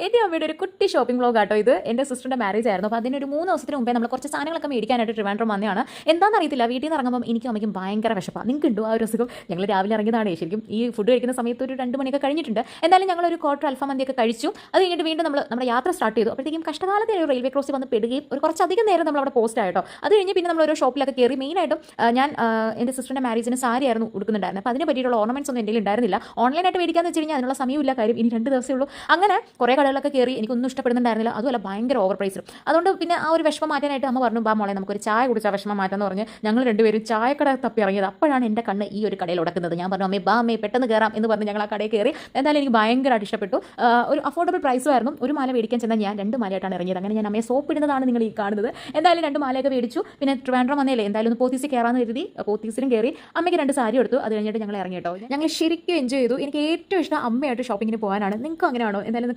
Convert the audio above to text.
എൻ്റെ അമ്മയുടെ ഒരു കുട്ടി ഷോപ്പിംഗ് വ്ലോഗ് ആട്ടോ ഇത്. എൻ്റെ സിസ്റ്ററിൻ്റെ മാരേജ് ആയിരുന്നു. അപ്പോൾ അതിനൊരു 3 ദിവസത്തിന് മുമ്പേ നമ്മൾ കുറച്ച് സാധനങ്ങളൊക്കെ മേടിക്കാനായിട്ട് ട്രിവാൻഡ്രം വന്നതാണ്. എന്താണെന്ന് അറിയത്തില്ല, വീട്ടിൽ നിന്ന് ഇറങ്ങുമ്പോൾ എനിക്കും അമ്മയ്ക്കും ഭയങ്കര വിശപ്പാണ്. നിങ്ങൾക്ക് ഉണ്ടോ ആ ഒരു അസുഖം? ഞങ്ങൾ രാവിലെ ഇറങ്ങിയതാണ്. ശരിക്കും ഈ ഫുഡ് കഴിക്കുന്ന സമയത്ത് ഒരു 2 മണിയൊക്കെ കഴിഞ്ഞിട്ടുണ്ട്. എന്തായാലും ഞങ്ങളൊരു ക്വാർട്ടർ അൽഫാം മന്തിയൊക്കെ കഴിച്ചു. അത് കഴിഞ്ഞിട്ട് വീണ്ടും നമ്മുടെ യാത്ര സ്റ്റാർട്ട് ചെയ്തു. അപ്പോഴത്തേക്കും കഷ്ടകാലത്തെ ഒരു റെയിൽവേ ക്രോസിൽ വന്ന് പെടുകയും ഒരു കുറച്ചധികം നേരം നമ്മൾ അവിടെ പോസ്റ്റ് ആയിട്ടോ. അത് കഴിഞ്ഞ് പിന്നെ നമ്മൾ ഓരോ ഷോപ്പിലൊക്കെ കയറി. മെയിനായിട്ടും ഞാൻ എൻ്റെ സിസ്റ്ററിൻ്റെ മാരേജിന് സാരി ആയിരുന്നു ഉടുക്കുന്നുണ്ടായിരുന്നത്. അപ്പോൾ അതിനെ പറ്റിയിട്ടുള്ള ഓർണമെന്റ്സ് ഒന്നും എൻ്റെ ഉണ്ടായിരുന്നില്ല. ഓൺലൈനായിട്ട് മേടിക്കാന്ന് വെച്ച് കഴിഞ്ഞാൽ അതിനുള്ള സമയമില്ല. കാര്യം ഇനി 2 ദിവസമേ ഉള്ളൂ. അങ്ങനെ കുറേ കടകളൊക്കെ കയറി. എനിക്കൊന്നും ഇഷ്ടപ്പെടുന്നുണ്ടായിരുന്നില്ല. അതുമല്ല ഭയങ്കര ഓവർ പ്രൈസും. അതുകൊണ്ട് പിന്നെ ആ ഒരു വിഷമം മാറ്റാനായിട്ട് അമ്മ പറഞ്ഞു, ബാ മോളെ നമുക്കൊരു ചായ കുടിച്ചാൽ വിഷമം മാറ്റാന്ന് പറഞ്ഞ് ഞങ്ങൾ രണ്ടുപേരും ചായക്കട തപ്പി ഇറങ്ങിയത്. അപ്പോഴാണ് എൻ്റെ കണ്ണ് ഈ ഒരു കടയിൽ ഉടക്കുന്നത്. ഞാൻ പറഞ്ഞു, അമ്മേ ബാ അമ്മേ പെട്ടെന്ന് കയറാം എന്ന് പറഞ്ഞ് ഞങ്ങൾ ആ കടയിൽ കയറി. എന്തായാലും എനിക്ക് ഭയങ്കരമായിട്ട് ഇഷ്ടപ്പെട്ടു. ഒരു അഫോർഡബിൾ പ്രൈസും ആയിരുന്നു. ഒരു മാല മേടിക്കാൻ ചെന്നാൽ ഞാൻ 2 മാലയായിട്ടാണ് ഇറങ്ങിയത്. അങ്ങനെ ഞാൻ അമ്മയെ സോപ്പ് ഇടുന്നതാണ് നിങ്ങൾ ഈ കാണുന്നത്. എന്തായാലും 2 മാലയൊക്കെ മേടിച്ചു. പിന്നെ ട്രിവാൻഡ്രം വന്നേലേ എന്തായാലും ഒന്ന് പോത്തീസിൽ കയറാമെന്ന് കരുതി പോത്തീസിലും കയറി. അമ്മയ്ക്ക് 2 സാരി എടുത്തു. അത് കഴിഞ്ഞിട്ട് ഞങ്ങൾ ഇറങ്ങി കേട്ടോ. ഞങ്ങൾ ശരിക്കും എൻജോയ് ചെയ്തു. എനിക്ക് ഏറ്റവും ഇഷ്ടം അമ്മയായിട്ട് ഷോപ്പിങ്ങിന് പോകാനാണ്. നിങ്ങൾക്ക് അങ്ങനെയാണോ? എന്തായാലും